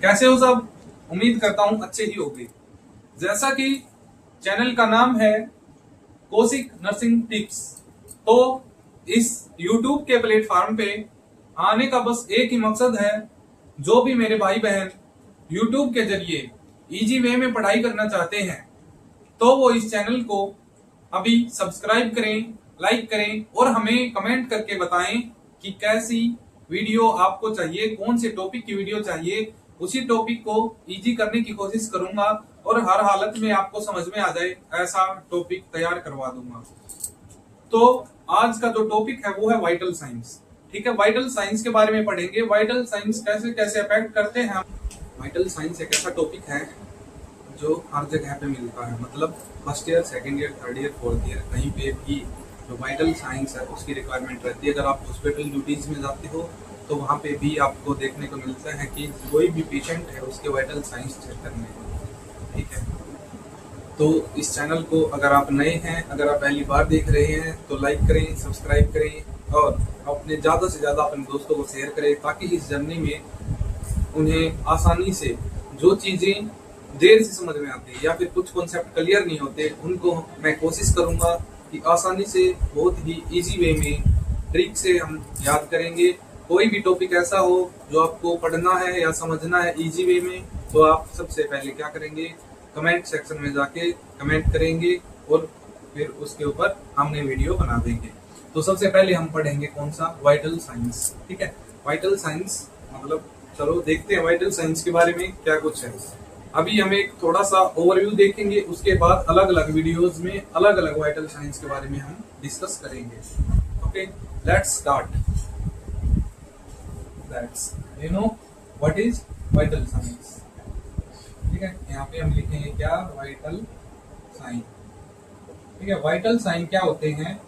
कैसे हो सब? उम्मीद करता हूं अच्छे ही होंगे। जैसा कि चैनल का नाम है कौशिक नर्सिंग टिप्स, तो इस YouTube के प्लेटफॉर्म पे आने का बस एक ही मकसद है। जो भी मेरे भाई बहन YouTube के जरिए इजी वे में पढ़ाई करना चाहते हैं तो वो इस चैनल को अभी सब्सक्राइब करें, लाइक करें और हमें कमेंट करके बताएं कि कैसी वीडियो आपको चाहिए, कौन से टॉपिक की वीडियो चाहिए। उसी टॉपिक को इजी करने की कोशिश करूंगा और हर हालत में आपको समझ में आ जाए ऐसा टॉपिक तैयार करवा दूंगा। तो आज का जो टॉपिक है वो है वाइटल साइंस। ठीक है, वाइटल साइंस के बारे में पढ़ेंगे। वाइटल साइंस कैसे कैसे अफेक्ट करते हैं। वाइटल साइंस एक ऐसा टॉपिक है जो हर जगह पे मिलता है, मतलब first year, second year, third year, fourth year, कहीं पे भी जो वाइटल साइंस है उसकी रिक्वायरमेंट रहती है। अगर आप हॉस्पिटल ड्यूटीज में जाते हो तो वहाँ पे भी आपको देखने को मिलता है कि कोई भी पेशेंट है उसके वाइटल साइंस चेक करने को। ठीक है, तो इस चैनल को अगर आप नए हैं, अगर आप पहली बार देख रहे हैं तो लाइक करें, सब्सक्राइब करें और अपने ज़्यादा से ज़्यादा अपने दोस्तों को शेयर करें, ताकि इस जर्नी में उन्हें आसानी से जो चीज़ें देर से समझ में आती है या फिर कुछ कॉन्सेप्ट क्लियर नहीं होते उनको मैं कोशिश करूंगा कि आसानी से बहुत ही इजी वे में ट्रिक से हम याद करेंगे। कोई भी टॉपिक ऐसा हो जो आपको पढ़ना है या समझना है इजी वे में, तो आप सबसे पहले क्या करेंगे, कमेंट सेक्शन में जाके कमेंट करेंगे और फिर उसके ऊपर हमने वीडियो बना देंगे। तो सबसे पहले हम पढ़ेंगे कौन सा, वाइटल साइंस। ठीक है, वाइटल साइंस मतलब चलो देखते हैं वाइटल साइंस के बारे में क्या कुछ है। अभी हम एक थोड़ा सा ओवरव्यू देखेंगे, उसके बाद अलग अलग वीडियोस में अलग अलग वाइटल साइंस के बारे में हम डिस्कस करेंगे। Okay, let's start. That's you know what is vital science. ठीक है, यहाँ पे हम लिखेंगे क्या, वाइटल साइन। ठीक है, वाइटल साइन क्या होते हैं।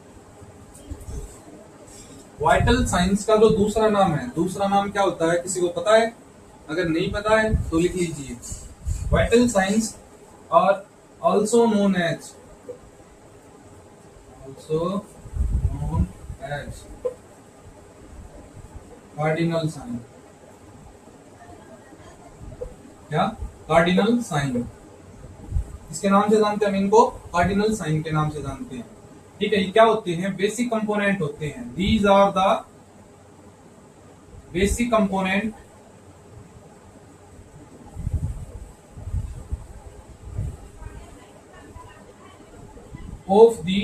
वाइटल साइंस का जो दूसरा नाम है, दूसरा नाम क्या होता है, किसी को पता है? अगर नहीं पता है तो लिख लीजिए। Vital signs are also known as cardinal sign। क्या, कार्डिनल साइन, इसके नाम से जानते हैं हम इनको, कार्डिनल साइन के नाम से जानते हैं। ठीक है, ये क्या होते हैं, बेसिक कंपोनेंट होते हैं। These are the basic component of the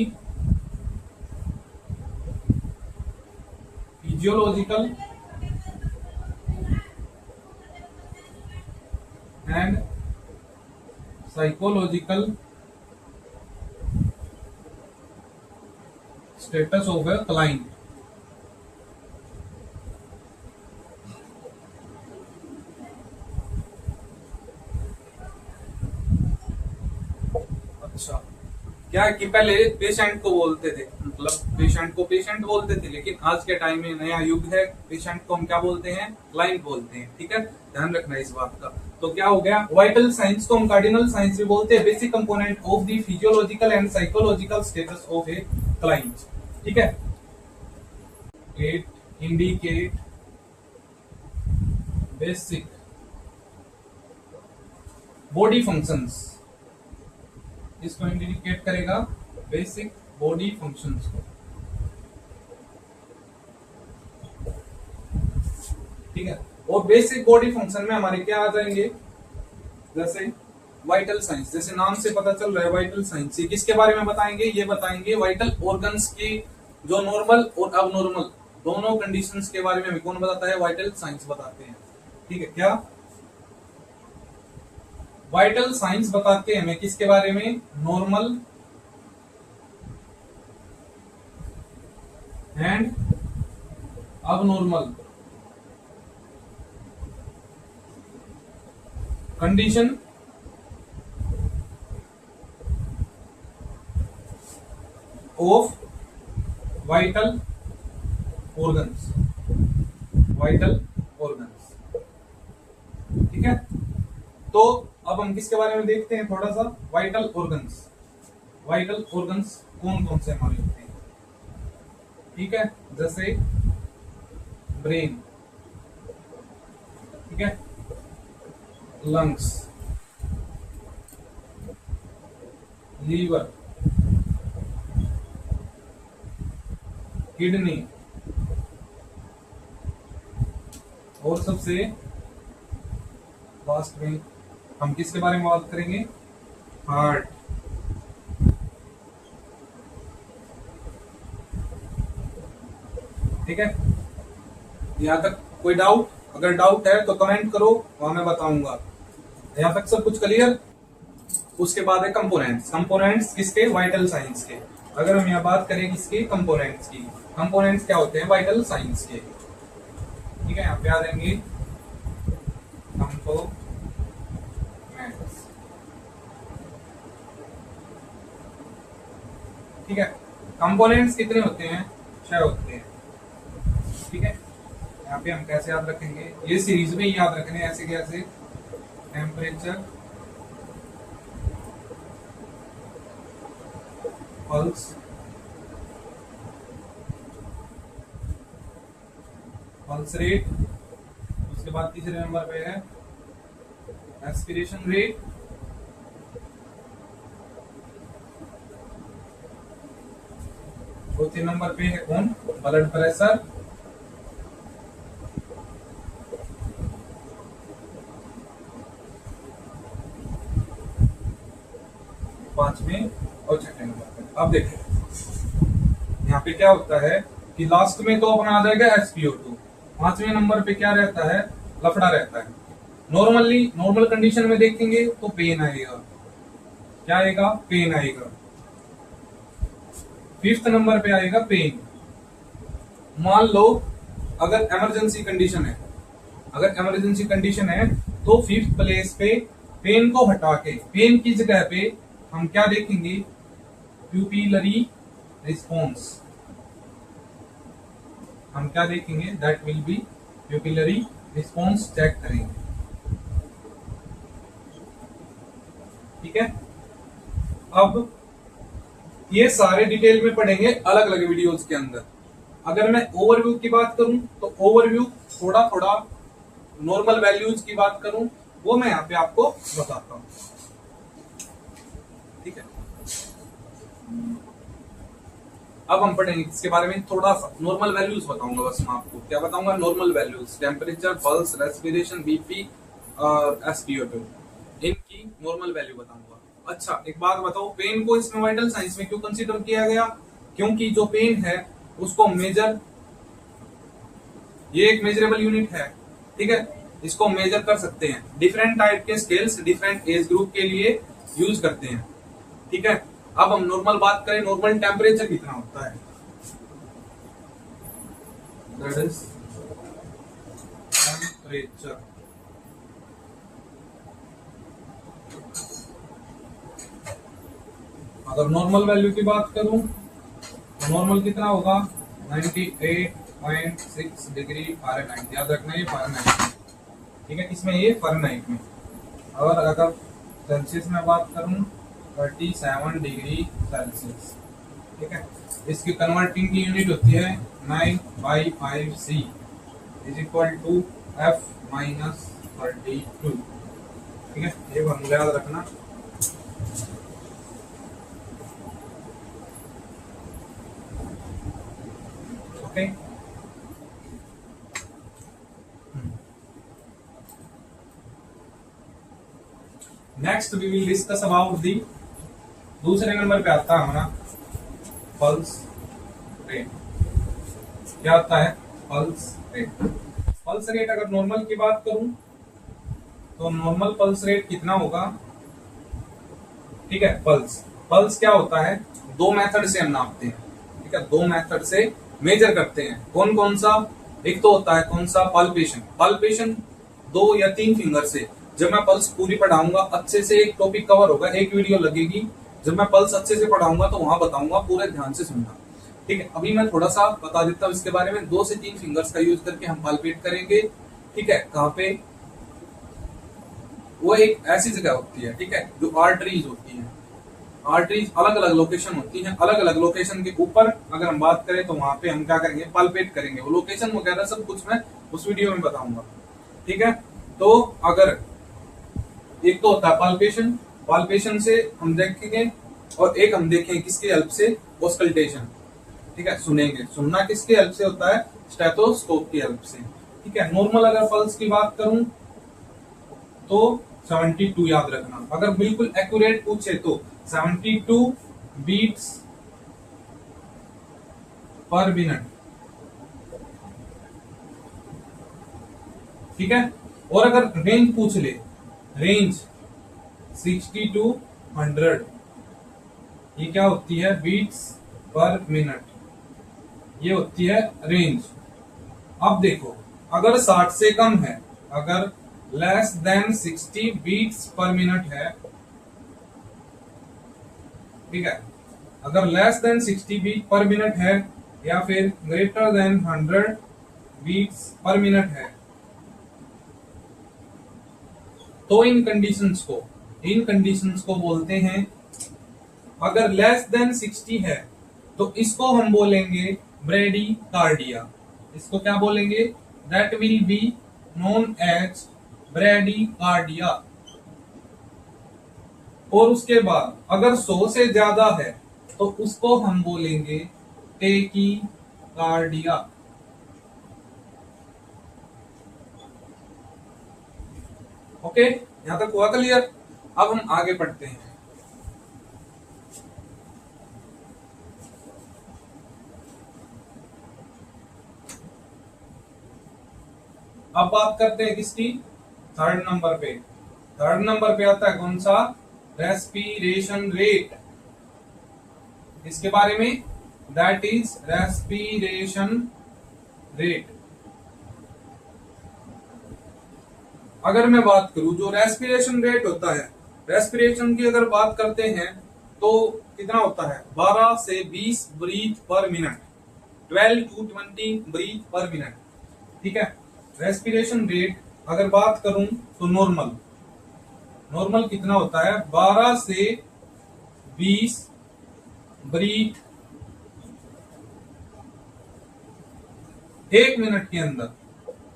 physiological and psychological status of a client। अच्छा, क्या कि पहले पेशेंट को बोलते थे, मतलब पेशेंट को पेशेंट बोलते थे, लेकिन आज के टाइम में नया युग है, पेशेंट को हम क्या बोलते हैं, क्लाइंट बोलते हैं। ठीक है, ध्यान रखना इस बात का। तो क्या हो गया, वाइटल साइंस को हम कार्डिनल साइंस भी बोलते हैं, basic component of the physiological and psychological status of a client. ठीक है, it indicate basic body functions, इसको इंडिकेट करेगा बेसिक बॉडी फंक्शंस को। ठीक है, और बेसिक बॉडी फंक्शन में हमारे क्या आ जाएंगे, जैसे वाइटल साइंस, जैसे नाम से पता चल रहा है वाइटल साइंस, ये किसके बारे में बताएंगे, ये बताएंगे वाइटल ऑर्गन्स की जो नॉर्मल और अबनॉर्मल दोनों कंडीशंस के बारे में हमें कौन बताता है, वाइटल साइंस बताते हैं। ठीक है, क्या वाइटल साइंस बताते हैं हमें किसके बारे में, normal and abnormal condition of vital organs, vital organs. ठीक है, तो अब हम किसके बारे में देखते हैं थोड़ा सा, वाइटल ऑर्गन्स। वाइटल ऑर्गन्स कौन कौन से हमारे होते हैं। ठीक है, जैसे ब्रेन, ठीक है, लंग्स, लीवर, किडनी और सबसे लास्ट में हम किसके बारे में बात करेंगे? हार्ट। ठीक है, यहाँ तक कोई डाउट? अगर डाउट है तो कमेंट करो, वहां मैं बताऊंगा। यहाँ तक सब कुछ क्लियर? उसके बाद है कंपोनेंट्स। कंपोनेंट्स किसके? वाइटल साइंस के। अगर हम यहाँ बात करें किसके? कंपोनेंट्स की। कंपोनेंट्स क्या होते हैं? वाइटल साइंस के। ठीक है, यहाँ पे आ जाएंगे कंपोनेंट्स। ठीक है, कंपोनेंट्स कितने होते हैं? 6 होते हैं। ठीक है, यहाँ पे हम कैसे याद रखेंगे? ये सीरीज में याद रखने ऐसे कैसे? टेम्परेचर, पल्स, पल्स रेट, उसके बाद तीसरे नंबर पे है एस्पिरेशन रेट, चौथे नंबर पे है कौन? ब्लड प्रेशर, पांचवें और छठे नंबर पे। अब देखो यहाँ पे क्या होता है कि लास्ट में तो अपना आ जाएगा SpO2। पांचवें नंबर पे क्या रहता है? लफड़ा रहता है। नॉर्मल कंडीशन में देखेंगे तो पेन आएगा। क्या आएगा? पेन आएगा। फिफ्थ नंबर पे आएगा पेन। मान लो अगर इमरजेंसी कंडीशन है, तो फिफ्थ प्लेस पे पेन को हटा के पेन की जगह पे हम क्या देखेंगे? Pupillary response. हम क्या देखेंगे? That will be pupillary response check करेंगे। ठीक है, अब ये सारे डिटेल में पढ़ेंगे अलग अलग वीडियोस के अंदर। अगर मैं ओवरव्यू की बात करूं तो ओवरव्यू थोड़ा थोड़ा नॉर्मल वैल्यूज की बात करूं वो मैं यहाँ पे आपको बताता हूं। ठीक है, अब हम पढ़ेंगे इसके बारे में थोड़ा सा। नॉर्मल वैल्यूज बताऊंगा बस मैं आपको। क्या बताऊंगा? Normal values, temperature, pulse, respiration, BP और SpO2, इनकी नॉर्मल वैल्यू बताऊंगा। अच्छा, एक बात बताओ, पेन को इसमें वाइटल साइंस में क्यों कंसीडर किया गया? क्योंकि जो पेन है उसको मेजर, ये एक मेजरेबल यूनिट है। ठीक है, इसको मेजर कर सकते हैं। डिफरेंट टाइप के स्केल्स डिफरेंट एज ग्रुप के लिए यूज करते हैं। ठीक है, अब हम नॉर्मल बात करें, नॉर्मल टेम्परेचर कितना होता है? That is temperature. अगर नॉर्मल वैल्यू की बात करूं तो नॉर्मल कितना होगा? 98.6 डिग्री फ़ारेनहाइट। याद रखना ये फ़ारेनहाइट। ठीक है, इसमें ये फ़ारेनहाइट में। और अगर सेल्सियस में बात करूं 37 डिग्री सेल्सियस। ठीक है, इसकी कन्वर्टिंग की यूनिट होती है 9/5C is equal to F-32। ठीक है, ये फॉर्मूला याद रखना। Okay, next we will discuss about the. दूसरे नंबर पे आता है हमारा पल्स रेट। क्या आता है? Pulse rate. पल्स रेट अगर नॉर्मल की बात करूं तो नॉर्मल पल्स रेट कितना होगा? ठीक है, पल्स क्या होता है? दो मेथड से हम नापते हैं। ठीक है, दो मेथड से मेजर करते हैं। कौन कौन सा? एक तो होता है कौन सा? पल्पेशन 2 या 3 फिंगर से। जब मैं पल्स पूरी पढ़ाऊंगा अच्छे से, एक टॉपिक कवर होगा, एक वीडियो लगेगी। जब मैं पल्स अच्छे से पढ़ाऊंगा तो वहां बताऊंगा, पूरे ध्यान से सुनना। ठीक है, अभी मैं थोड़ा सा बता देता हूँ इसके बारे में। 2 से 3 फिंगर्स का यूज करके हम पल्पेट करेंगे। ठीक है, कहाँ पे? वो एक ऐसी जगह होती है, ठीक है, जो आर्टरीज होती है। आर्टरीज अलग अलग लोकेशन होती हैं। अलग अलग लोकेशन के ऊपर अगर हम बात करें तो वहां पे हम क्या करेंगे? पल्पेट करेंगे। वो लोकेशन वगैरह सब कुछ मैं उस वीडियो में बताऊंगा। ठीक है, तो अगर एक तो होता है पाल्पेशन, पाल्पेशन से हम देखेंगे, और एक हम देखेंगे किसकी हेल्प से, ऑस्कल्टेशन। ठीक है, सुनेंगे, सुनना किसकी हेल्प से होता है, स्टेथोस्कोप की हेल्प से। ठीक है, नॉर्मल अगर पल्स की बात करूं तो 72 याद रखना, अगर बिल्कुल एक्यूरेट पूछे तो 72 बीट्स पर मिनट। ठीक है, और अगर रेंज पूछ ले, रेंज 60 to 100, ये क्या होती है, बीट्स पर मिनट, ये होती है रेंज। अब देखो, अगर 60 से कम है, अगर less than 60 beats per minute है, ठीक है, अगर less than 60 beat per minute है या फिर greater than 100 beats per minute है, तो इन कंडीशंस को बोलते हैं, अगर लेस देन 60 है तो इसको हम बोलेंगे ब्रेडिकार्डिया। इसको क्या बोलेंगे, that will be known as bradycardia. और उसके बाद अगर 100 से ज्यादा है तो उसको हम बोलेंगे टेकीकार्डिया। ओके, यहां तक हुआ क्लियर। अब हम आगे पढ़ते हैं। अब बात करते हैं किसकी, थर्ड नंबर पे। थर्ड नंबर पे आता है कौन सा, रेस्पिरेशन रेट। इसके बारे में, दैट इज रेस्पिरेशन रेट। अगर मैं बात करूं, जो रेस्पिरेशन रेट होता है, रेस्पिरेशन की अगर बात करते हैं तो कितना होता है, 12 से 20 breath per minute, 12 to 20 breath per minute. ठीक है, रेस्पिरेशन रेट अगर बात करूं तो नॉर्मल कितना होता है, 12 से 20 ब्रीथ 1 मिनट के अंदर।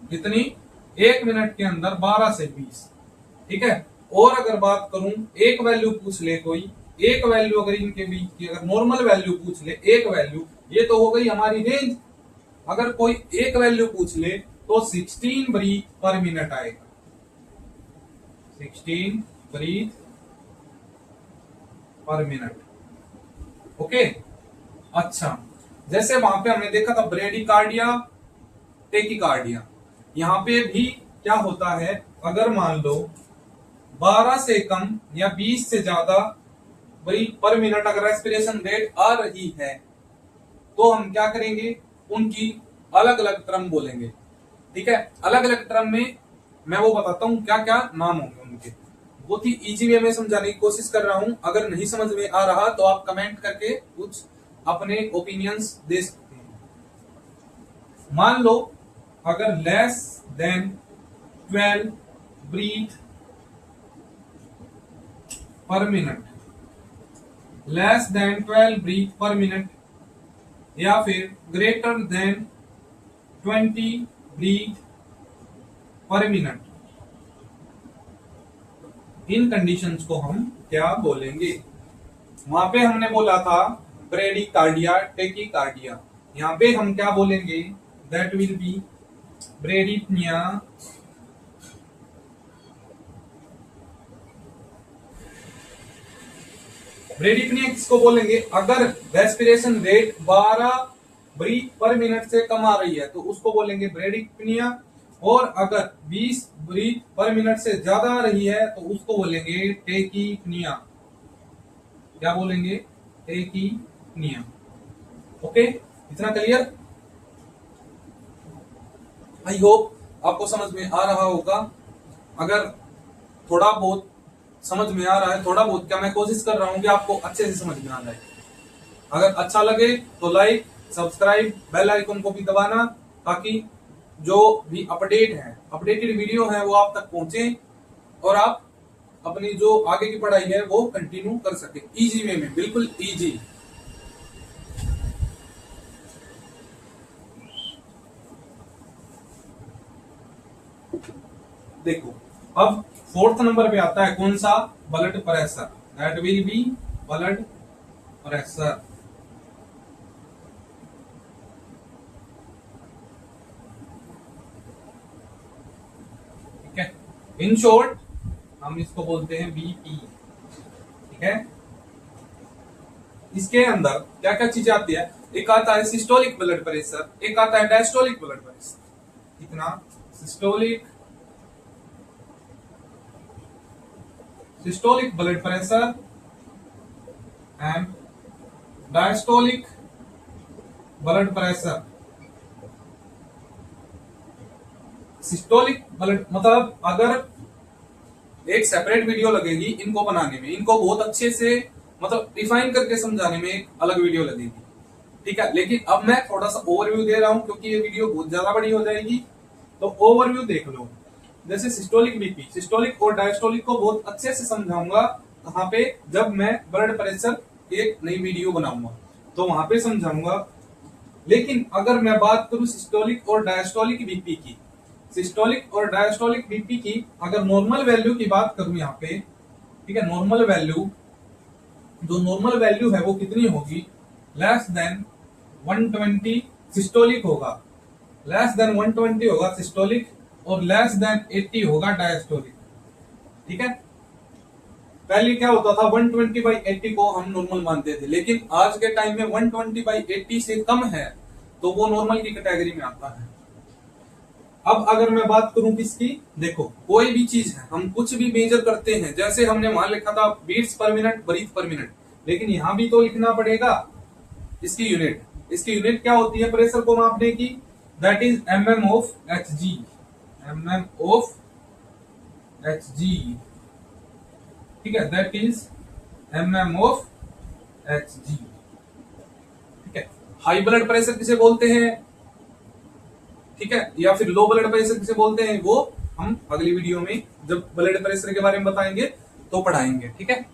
कितनी, 1 मिनट के अंदर 12 से 20। ठीक है, और अगर बात करूं, एक वैल्यू पूछ ले कोई, एक वैल्यू अगर इनके बीच की अगर नॉर्मल वैल्यू पूछ ले, एक वैल्यू, ये तो हो गई हमारी रेंज। अगर कोई एक वैल्यू पूछ ले तो 16 ब्रीथ पर मिनट आएगा, 16 ब्रीथ पर मिनट। ओके, अच्छा, जैसे वहां पे हमने देखा था ब्रेडिकार्डिया, टेकीकार्डिया, यहां पे भी क्या होता है, अगर मान लो 12 से कम या 20 से ज्यादा ब्रीथ पर मिनट अगर रेस्पिरेशन रेट आ रही है तो हम क्या करेंगे, उनकी अलग अलग टर्म बोलेंगे। ठीक है, अलग अलग टर्म में मैं वो बताता हूं क्या क्या नाम होंगे उनके। बहुत ही इजी वे में समझाने की कोशिश कर रहा हूं, अगर नहीं समझ में आ रहा तो आप कमेंट करके कुछ अपने ओपिनियंस दे सकते हैं। मान लो अगर less than 12 breath per minute, less than 12 breath per minute, या फिर greater than 20 breath per minute, इन कंडीशंस को हम क्या बोलेंगे। वहां पे हमने बोला था ब्रेडिकार्डिया, टेकीकार्डिया, यहां पे हम क्या बोलेंगे, that will be bradypnoea, bradypnoea किसको बोलेंगे, अगर respiration rate 12 breath per minute से कम आ रही है तो उसको बोलेंगे ब्रेडिपनिया, और अगर 20 ब्रीथ पर मिनट से ज्यादा आ रही है तो उसको बोलेंगे टेकीपनिया। क्या बोलेंगे, टेकीपनिया। ओके, इतना क्लियर। आई होप आपको समझ में आ रहा होगा। अगर थोड़ा बहुत समझ में आ रहा है, थोड़ा बहुत क्या, मैं कोशिश कर रहा हूं कि आपको अच्छे से समझ में आ जाए। अगर अच्छा लगे तो लाइक, सब्सक्राइब, बेल आइकन को भी दबाना, ताकि जो भी अपडेटेड वीडियो है वो आप तक पहुंचे और आप अपनी जो आगे की पढ़ाई है वो कंटिन्यू कर सके इजी वे में, बिल्कुल इजी। देखो, अब फोर्थ नंबर पे आता है कौन सा, blood pressure, that will B blood pressure. ठीक है, इन शॉर्ट हम इसको बोलते हैं बीपी। ठीक है, इसके अंदर क्या क्या चीजें आती है, एक आता है सिस्टोलिक ब्लड प्रेशर, एक आता है डायस्टोलिक ब्लड प्रेशर। कितना, systolic blood pressure and diastolic blood pressure. Systolic blood मतलब अगर एक सेपरेट वीडियो लगेगी इनको बनाने में, इनको बहुत अच्छे से मतलब डिफाइन करके समझाने में एक अलग वीडियो लगेगी। ठीक है, लेकिन अब मैं थोड़ा सा ओवरव्यू दे रहा हूं क्योंकि ये वीडियो बहुत ज्यादा बड़ी हो जाएगी, तो ओवरव्यू देख लो। जैसे सिस्टोलिक बीपी, सिस्टोलिक और डायस्टोलिक को बहुत अच्छे से समझाऊंगा कहां पे, जब मैं ब्लड प्रेशर एक नई वीडियो बनाऊंगा तो वहां पे समझाऊंगा। लेकिन अगर मैं बात करूं सिस्टोलिक और डायस्टोलिक बीपी की, सिस्टोलिक और डायस्टोलिक बीपी की अगर नॉर्मल वैल्यू की बात करूं यहाँ पे, ठीक है, नॉर्मल वैल्यू, जो नॉर्मल वैल्यू है वो कितनी होगी, लेस देन 120 सिस्टोलिक होगा, लेस देन 120 होगा सिस्टोलिक और लेस देन 80 होगा डायस्टोलिक। ठीक है, पहले क्या होता था 120/80 को हम नॉर्मल मानते थे, लेकिन आज के टाइम में 120/80 से कम है तो वो नॉर्मल की कैटेगरी में आता है। अब अगर मैं बात करूं किसकी, देखो कोई भी चीज है, हम कुछ भी मेजर करते हैं, जैसे हमने मान लिखा था beats per minute, breathe per minute, लेकिन यहां भी तो लिखना पड़ेगा इसकी यूनिट। इसकी यूनिट क्या होती है प्रेशर को मापने की, that is mm of hg, mm of hg। ठीक है, that is mm of hg। ठीक है, हाई ब्लड प्रेशर किसे बोलते हैं, ठीक है, या फिर लो ब्लड प्रेशर किसे बोलते हैं, वो हम अगली वीडियो में जब ब्लड प्रेशर के बारे में बताएंगे तो पढ़ाएंगे। ठीक है,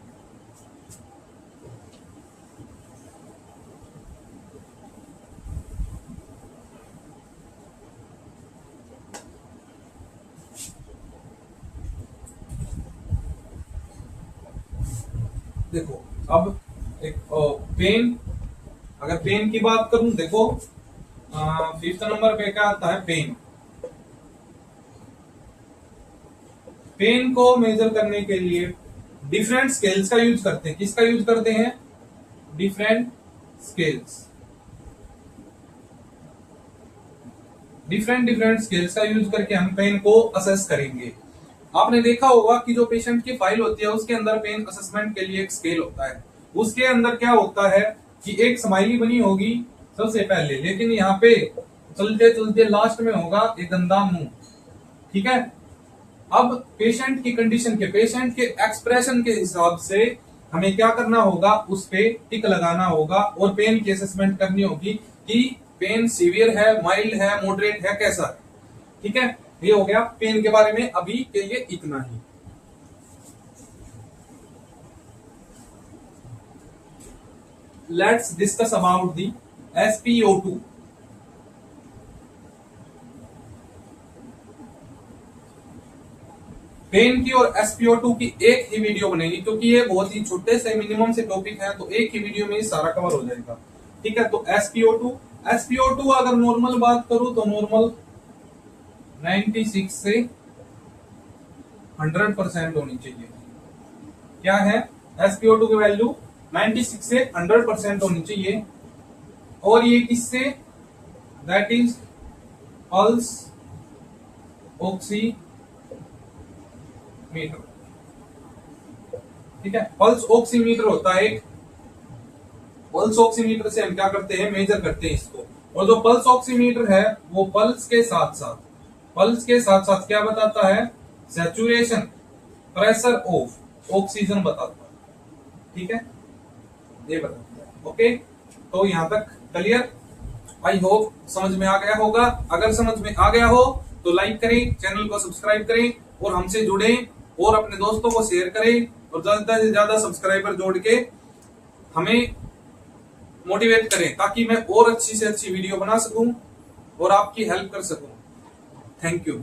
देखो अब एक पेन, अगर पेन की बात करूं, देखो 5th नंबर पे क्या आता है, पेन। पेन को मेजर करने के लिए डिफरेंट स्केल्स का यूज करते हैं। किसका यूज करते हैं, डिफरेंट स्केल्स, डिफरेंट स्केल्स का यूज करके हम पेन को असेस करेंगे। आपने देखा होगा कि जो पेशेंट की फाइल होती है उसके अंदर पेन असेसमेंट के लिए एक स्केल होता है, उसके अंदर क्या होता है कि एक स्माइली बनी होगी सबसे पहले, लेकिन यहाँ पे चलते चलते लास्ट में होगा एक गंदा मुंह। ठीक है, अब पेशेंट की कंडीशन के, पेशेंट के एक्सप्रेशन के हिसाब से हमें क्या करना होगा, उस पे टिक लगाना होगा और पेन की असेसमेंट करनी होगी कि पेन सीवियर है, माइल्ड है, मॉडरेट है, कैसा है। ठीक है, ये हो गया पेन के बारे में अभी के लिए इतना ही। Let's discuss about the SpO2। Pain की और SpO2 की एक ही वीडियो बनेगी क्योंकि ये बहुत ही छोटे से मिनिमम से टॉपिक है, तो एक ही वीडियो में सारा कवर हो जाएगा। ठीक है, तो SpO2 अगर नॉर्मल बात करूं तो नॉर्मल 96 से 100% होनी चाहिए। क्या है, SpO2 की वैल्यू 96 से 100% होनी चाहिए। और ये किससे, दैट इज पल्स ऑक्सीमीटर। ठीक है, पल्स ऑक्सीमीटर होता है एक, पल्स ऑक्सीमीटर से हम क्या करते हैं, मेजर करते हैं इसको। और जो पल्स ऑक्सीमीटर है वो पल्स के साथ साथ क्या बताता है, सैचुरेशन प्रेशर ऑफ ऑक्सीजन बताता है। ठीक है, ये बताता है। ओके, तो यहां तक क्लियर, आई होप समझ में आ गया होगा। अगर समझ में आ गया हो तो लाइक करें, चैनल को सब्सक्राइब करें और हमसे जुड़ें और अपने दोस्तों को शेयर करें और ज्यादा से ज्यादा सब्सक्राइबर जोड़ के हमें मोटिवेट करें ताकि मैं और अच्छी से अच्छी वीडियो बना सकूं और आपकी हेल्प कर सकूं। Thank you.